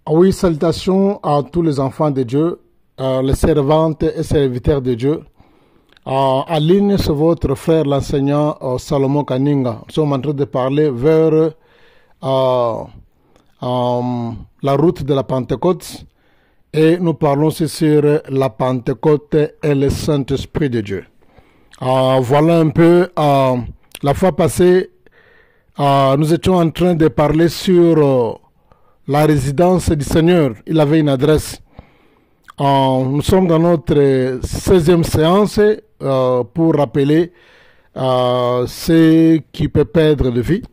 Oui, salutations à tous les enfants de Dieu, les servantes et serviteurs de Dieu. En ligne, c'est votre frère l'enseignant Salomon Kaninga. Nous sommes en train de parler vers la route de la Pentecôte et nous parlons aussi sur la Pentecôte et le Saint-Esprit de Dieu. Voilà un peu, la fois passée, nous étions en train de parler sur la résidence du Seigneur. Il avait une adresse. Nous sommes dans notre 16e séance pour rappeler ce qui peut perdre de vie.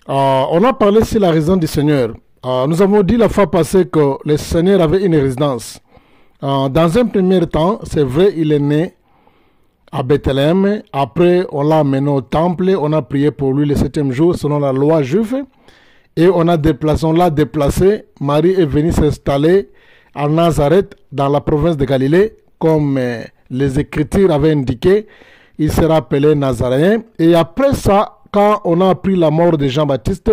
On a parlé sur la résidence du Seigneur. Nous avons dit la fois passée que le Seigneur avait une résidence. Dans un premier temps, c'est vrai, il est né à Bethléem. Après, on l'a amené au temple. On a prié pour lui le 7e jour selon la loi juive. Et on l'a déplacé. Marie est venue s'installer à Nazareth, dans la province de Galilée, comme les Écritures avaient indiqué. Il sera appelé Nazaréen. Et après ça, quand on a appris la mort de Jean-Baptiste,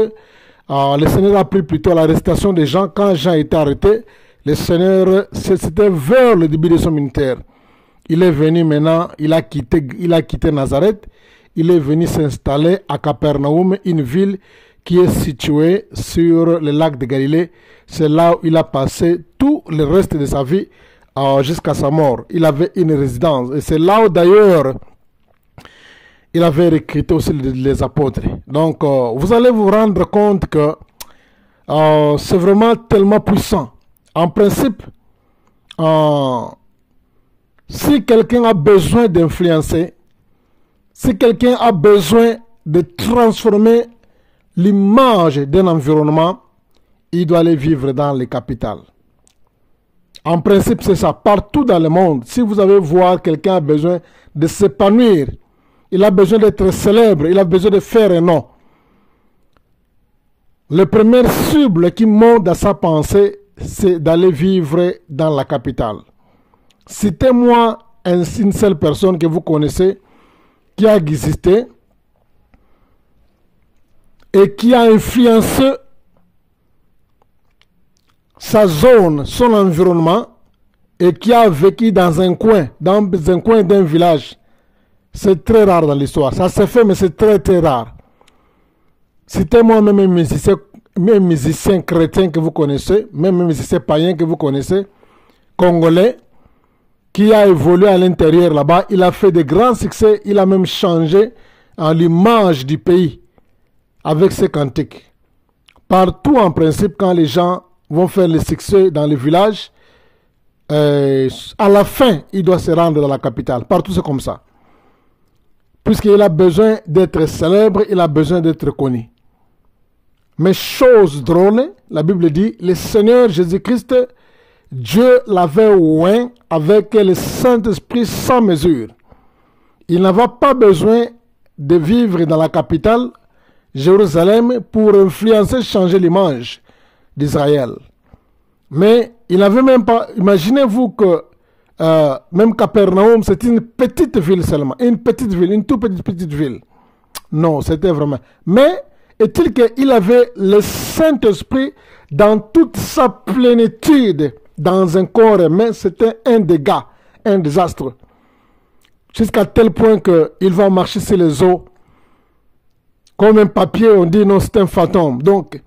le Seigneur a appris plutôt l'arrestation de Jean. Quand Jean était arrêté, le Seigneur, c'était vers le début de son ministère. Il est venu maintenant, il a quitté Nazareth. Il est venu s'installer à Capernaum, une ville qui est situé sur le lac de Galilée. C'est là où il a passé tout le reste de sa vie jusqu'à sa mort. Il avait une résidence. Et c'est là où d'ailleurs il avait recruté aussi les apôtres. Donc vous allez vous rendre compte que c'est vraiment tellement puissant. En principe, si quelqu'un a besoin d'influencer, si quelqu'un a besoin de transformer l'image d'un environnement, il doit aller vivre dans les capitales. En principe, c'est ça. Partout dans le monde, si vous avez voir quelqu'un a besoin de s'épanouir, il a besoin d'être célèbre, il a besoin de faire un nom. Le premier cible qui monte dans sa pensée, c'est d'aller vivre dans la capitale. Citez-moi une seule personne que vous connaissez qui a existé et qui a influencé sa zone, son environnement, et qui a vécu dans un coin d'un village. C'est très rare dans l'histoire. Ça se fait, mais c'est très très rare. Citez-moi même un musicien chrétien que vous connaissez, même un musicien païen que vous connaissez, congolais, qui a évolué à l'intérieur là-bas. Il a fait de grands succès. Il a même changé l'image du pays avec ses cantiques. Partout en principe, quand les gens vont faire le succès dans les villages, à la fin, il doit se rendre dans la capitale. Partout c'est comme ça. Puisqu'il a besoin d'être célèbre, il a besoin d'être connu. Mais chose drôle, la Bible dit, le Seigneur Jésus-Christ, Dieu l'avait oint avec le Saint-Esprit sans mesure. Il n'avait pas besoin de vivre dans la capitale, Jérusalem, pour influencer, changer l'image d'Israël. Mais il n'avait même pas... Imaginez-vous que même Capernaum, c'est une petite ville seulement. Une petite ville, une toute petite ville. Non, c'était vraiment... Mais est-il qu'il avait le Saint-Esprit dans toute sa plénitude dans un corps humain? C'était un dégât, un désastre. Jusqu'à tel point qu'il va marcher sur les eaux. Comme un papier, on dit non, c'est un fantôme. Donc,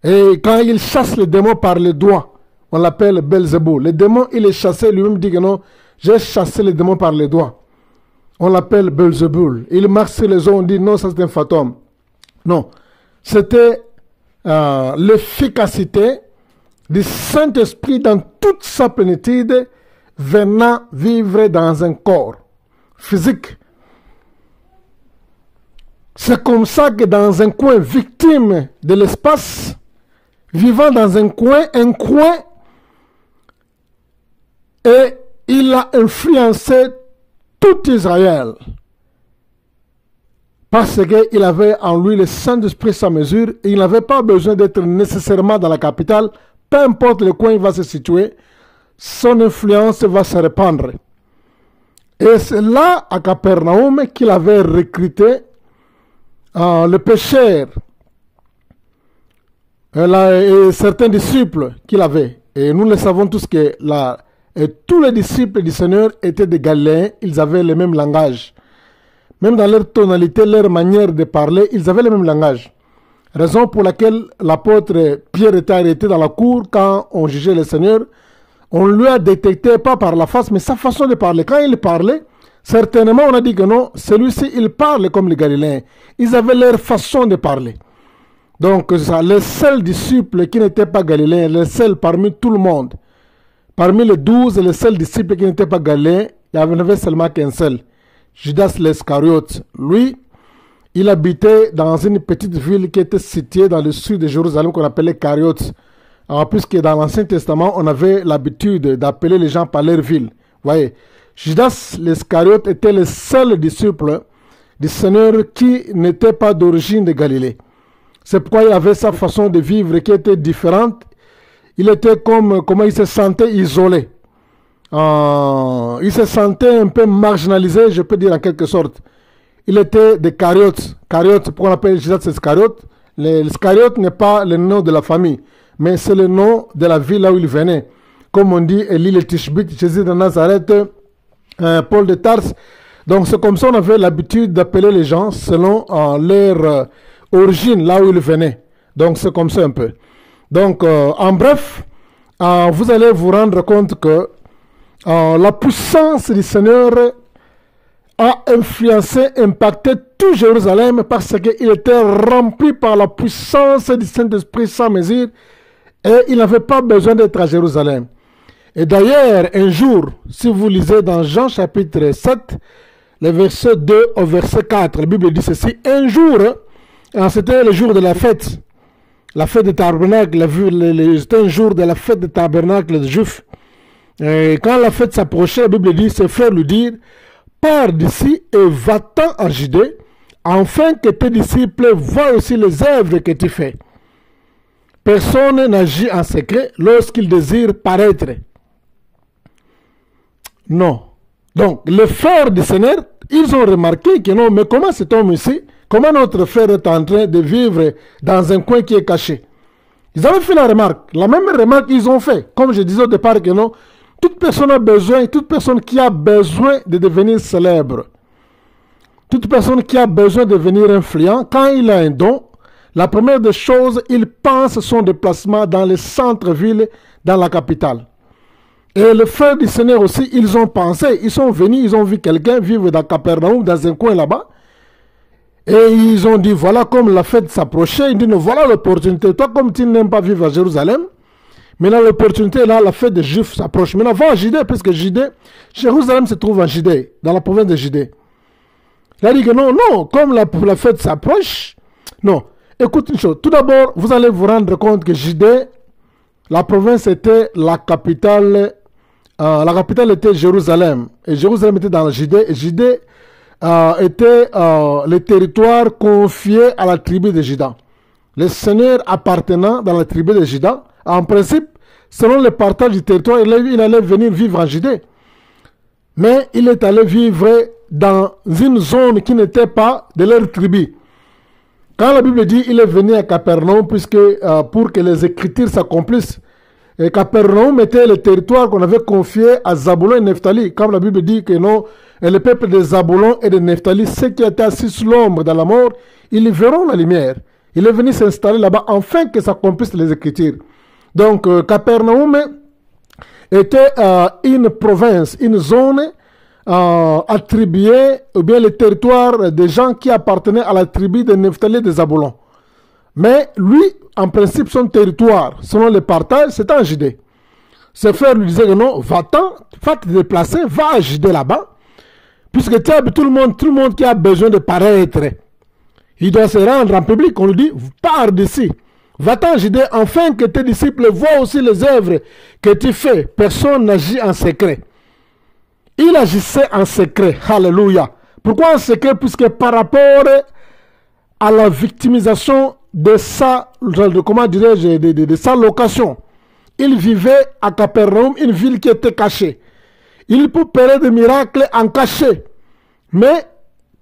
et quand il chasse les démons par les doigts, on l'appelle Belzéboul. Les démons, il est chassé, lui-même dit que non, j'ai chassé les démons par les doigts. On l'appelle Belzéboul. Il marche sur les eaux, on dit non, ça c'est un fantôme. Non, c'était l'efficacité du Saint-Esprit dans toute sa plénitude venant vivre dans un corps physique. C'est comme ça que dans un coin victime de l'espace, vivant dans un coin, et il a influencé tout Israël. Parce qu'il avait en lui le Saint-Esprit sans mesure, et il n'avait pas besoin d'être nécessairement dans la capitale, peu importe le coin il va se situer, son influence va se répandre. Et c'est là, à Capernaum, qu'il avait recruté le pécheur et certains disciples qu'il avait. Et nous le savons tous que tous les disciples du Seigneur étaient des Galiléens, ils avaient le même langage. Même dans leur tonalité, leur manière de parler, ils avaient le même langage. Raison pour laquelle l'apôtre Pierre était arrêté dans la cour quand on jugeait le Seigneur. On lui a détecté, pas par la face, mais sa façon de parler. Quand il parlait, certainement on a dit que non, celui-ci, il parle comme les Galiléens. Ils avaient leur façon de parler. Donc, ça, les seuls disciples qui n'étaient pas Galiléens, les seuls parmi tout le monde, parmi les 12, les seuls disciples qui n'étaient pas Galiléens, il n'y en avait seulement qu'un seul. Judas l'Iscariote. Lui, il habitait dans une petite ville qui était située dans le sud de Jérusalem qu'on appelait Cariote. Alors, puisque dans l'Ancien Testament, on avait l'habitude d'appeler les gens par leur ville. Vous voyez, Judas l'Iscariote était le seul disciple du Seigneur qui n'était pas d'origine de Galilée. C'est pourquoi il avait sa façon de vivre qui était différente. Il était comment il se sentait isolé. Il se sentait un peu marginalisé, je peux dire en quelque sorte. Il était de Cariote. Cariote, pourquoi on appelle Judas Iscariote? L'Iscariote n'est pas le nom de la famille, mais c'est le nom de la ville là où il venait. Comme on dit, Élie le Tishbite, Jésus de Nazareth, Paul de Tarse. Donc c'est comme ça qu'on avait l'habitude d'appeler les gens selon leur origine, là où ils venaient. Donc c'est comme ça un peu. Donc en bref, vous allez vous rendre compte que la puissance du Seigneur a influencé, impacté tout Jérusalem parce qu'il était rempli par la puissance du Saint-Esprit sans mesure et il n'avait pas besoin d'être à Jérusalem. Et d'ailleurs, un jour, si vous lisez dans Jean chapitre 7, le verset 2 au verset 4, la Bible dit ceci: un jour, c'était le jour de la fête des tabernacles, c'était un jour de la fête des tabernacles des Juifs. Et quand la fête s'approchait, la Bible dit, ses frères lui dirent: pars d'ici et va-t'en en Judée, afin que tes disciples voient aussi les œuvres que tu fais. Personne n'agit en secret lorsqu'il désire paraître. Non. Donc, les frères du Seigneur, ils ont remarqué que non, mais comment cet homme ici, comment notre frère est en train de vivre dans un coin qui est caché? Ils avaient fait la remarque. La même remarque qu'ils ont fait. Comme je disais au départ que non, toute personne qui a besoin de devenir célèbre, toute personne qui a besoin de devenir influent, quand il a un don, la première des choses, il pense son déplacement dans les centres-villes, dans la capitale. Et les frères du Seigneur aussi, ils ont pensé, ils sont venus, ils ont vu quelqu'un vivre dans Capernaum, dans un coin là-bas. Et ils ont dit, voilà comme la fête s'approchait, ils disent, voilà l'opportunité. Toi, comme tu n'aimes pas vivre à Jérusalem, maintenant l'opportunité là, la fête des Juifs s'approche. Maintenant, va à Judée, puisque Judée, Jérusalem se trouve en Judée, dans la province de Judée. Il a dit que non, comme la fête s'approche, non. Écoute une chose, tout d'abord, vous allez vous rendre compte que Judée, la province était la capitale était Jérusalem. Et Jérusalem était dans la Judée. Et Judée était le territoire confié à la tribu de Juda. Le Seigneur appartenant dans la tribu de Juda, en principe, selon le partage du territoire, il allait venir vivre en Judée. Mais il est allé vivre dans une zone qui n'était pas de leur tribu. Quand la Bible dit il est venu à Capernaum, pour que les Écritures s'accomplissent, et Capernaum était le territoire qu'on avait confié à Zabulon et Nephtali. Comme la Bible dit que non, et le peuple de Zabulon et de Nephtali, ceux qui étaient assis sous l'ombre dans la mort, ils verront la lumière. Il est venu s'installer là-bas afin que s'accomplissent les Écritures. Donc, Capernaum était une province, une zone attribuée, ou bien le territoire des gens qui appartenaient à la tribu de Nephtali et de Zabulon. Mais lui, en principe, son territoire, selon le partage, c'était en Judée. Ses frères lui disaient que non, va-t'en, va te déplacer, va à Judée là-bas, puisque tu as tout le monde qui a besoin de paraître, il doit se rendre en public. On lui dit, pars d'ici, va-t'en en Judée, afin que tes disciples voient aussi les œuvres que tu fais. Personne n'agit en secret. Il agissait en secret. Alléluia. Pourquoi en secret? Puisque par rapport à la victimisation de sa location, il vivait à Capernaum, une ville qui était cachée. Il peut opérer des miracles en cachet. Mais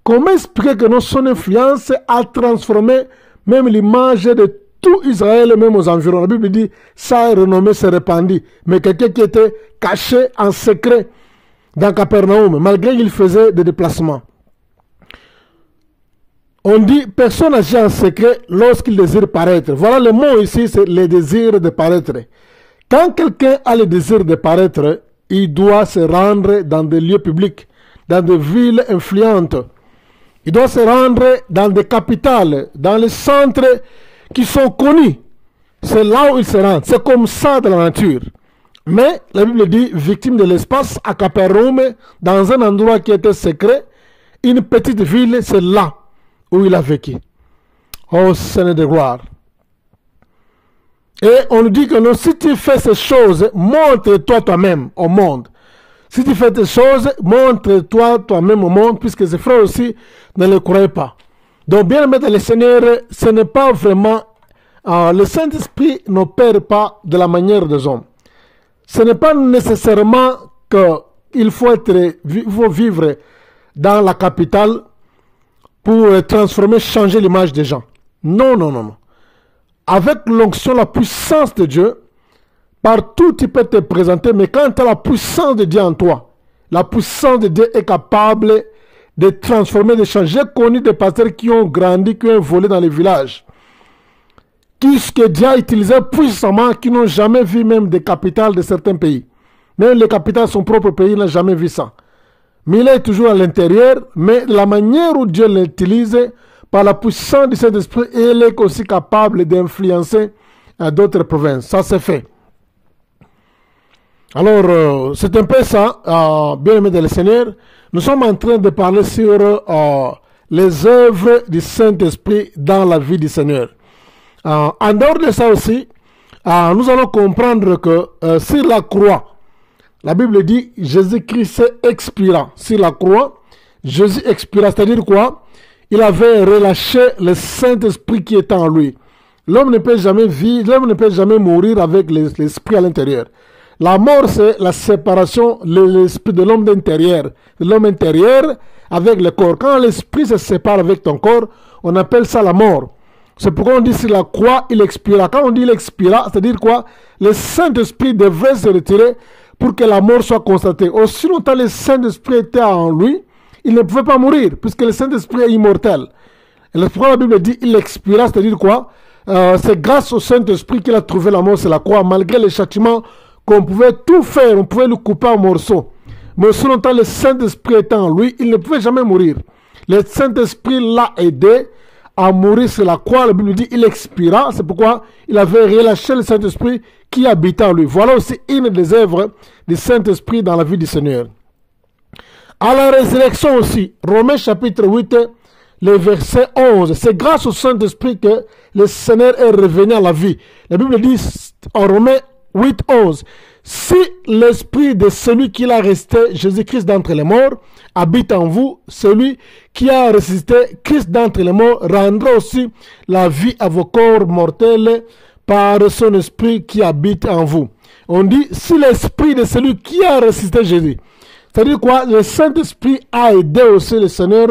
comment expliquer que son influence a transformé même l'image de tout Israël, même aux environs. La Bible dit, ça est renommé, c'est répandu. Mais quelqu'un qui était caché en secret dans Capernaum, malgré qu'il faisait des déplacements. On dit, personne n'agit en secret lorsqu'il désire paraître. Voilà le mot ici, c'est le désir de paraître. Quand quelqu'un a le désir de paraître, il doit se rendre dans des lieux publics, dans des villes influentes. Il doit se rendre dans des capitales, dans les centres qui sont connus. C'est là où il se rend. C'est comme ça dans la nature. Mais la Bible dit, victime de l'espace, à Capernaum, dans un endroit qui était secret, une petite ville, c'est là où il a vécu. Oh Seigneur de gloire. Et on nous dit que non, si tu fais ces choses, montre-toi toi-même au monde. Si tu fais ces choses, montre-toi toi-même au monde, puisque ses frères aussi ne le croyaient pas. Donc, bien aimé dans le Seigneur, ce n'est pas vraiment... le Saint-Esprit n'opère pas de la manière des hommes. Ce n'est pas nécessairement qu'il faut vivre dans la capitale pour transformer, changer l'image des gens. Non, non, non, non. Avec l'onction, la puissance de Dieu, partout tu peux te présenter, mais quand tu as la puissance de Dieu en toi, la puissance de Dieu est capable de transformer, de changer. J'ai connu des pasteurs qui ont grandi, qui ont volé dans les villages, que Dieu a utilisé puissamment, qui n'ont jamais vu même des capitales de certains pays. Même les capitales de son propre pays n'a jamais vu ça. Mais il est toujours à l'intérieur, mais la manière où Dieu l'utilise, par la puissance du Saint-Esprit, il est aussi capable d'influencer d'autres provinces. Ça c'est fait. Alors, c'est un peu ça, bien aimé de le Seigneur. Nous sommes en train de parler sur les œuvres du Saint-Esprit dans la vie du Seigneur. En dehors de ça aussi, nous allons comprendre que sur la croix, la Bible dit Jésus-Christ expira. Sur la croix, Jésus expira. C'est-à-dire quoi? Il avait relâché le Saint-Esprit qui était en lui. L'homme ne peut jamais vivre, l'homme ne peut jamais mourir avec l'esprit à l'intérieur. La mort, c'est la séparation de l'esprit de l'homme intérieur. De l'homme intérieur avec le corps. Quand l'esprit se sépare avec ton corps, on appelle ça la mort. C'est pourquoi on dit sur la croix, il expira. Quand on dit il expira, c'est-à-dire quoi? Le Saint-Esprit devrait se retirer pour que la mort soit constatée. Aussi longtemps le Saint-Esprit était en lui, il ne pouvait pas mourir, puisque le Saint-Esprit est immortel. Et c'est pourquoi la Bible dit il expira, c'est-à-dire quoi? C'est grâce au Saint-Esprit qu'il a trouvé la mort sur la croix, malgré les châtiments qu'on pouvait tout faire, on pouvait le couper en morceaux. Mais aussi longtemps le Saint-Esprit était en lui, il ne pouvait jamais mourir. Le Saint-Esprit l'a aidé à mourir sur la croix. La Bible dit il expira, c'est pourquoi il avait relâché le Saint-Esprit qui habitait en lui. Voilà aussi une des œuvres du Saint-Esprit dans la vie du Seigneur. À la résurrection aussi, Romains chapitre 8, le verset 11, c'est grâce au Saint-Esprit que le Seigneur est revenu à la vie. La Bible dit en Romains 8, 11, si l'esprit de celui qui l'a resté, Jésus-Christ d'entre les morts, habite en vous, celui qui a ressuscité Christ d'entre les morts rendra aussi la vie à vos corps mortels par son esprit qui habite en vous. On dit, si l'esprit de celui qui a ressuscité Jésus, c'est-à-dire quoi? Le Saint-Esprit a aidé aussi le Seigneur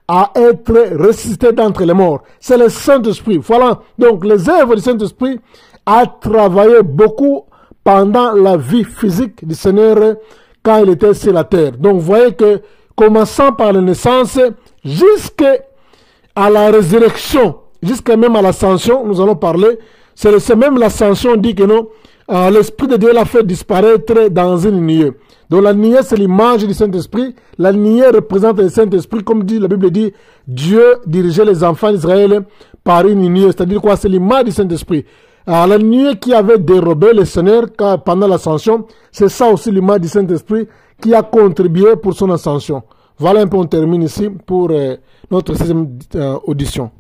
à être ressuscité d'entre les morts. C'est le Saint-Esprit. Voilà, donc les œuvres du Saint-Esprit a travaillé beaucoup pendant la vie physique du Seigneur quand il était sur la terre. Donc vous voyez que commençant par la naissance jusqu'à la résurrection, jusqu'à même à l'ascension, nous allons parler, c'est même l'ascension dit que non, l'Esprit de Dieu l'a fait disparaître dans une nuée. Donc la nuée c'est l'image du Saint-Esprit, la nuée représente le Saint-Esprit, comme dit, la Bible dit, Dieu dirigeait les enfants d'Israël par une nuée, c'est-à-dire quoi? C'est l'image du Saint-Esprit. La nuée qui avait dérobé le Seigneur pendant l'ascension, c'est ça aussi l'image du Saint-Esprit qui a contribué pour son ascension. Voilà un peu, on termine ici pour notre 6e audition.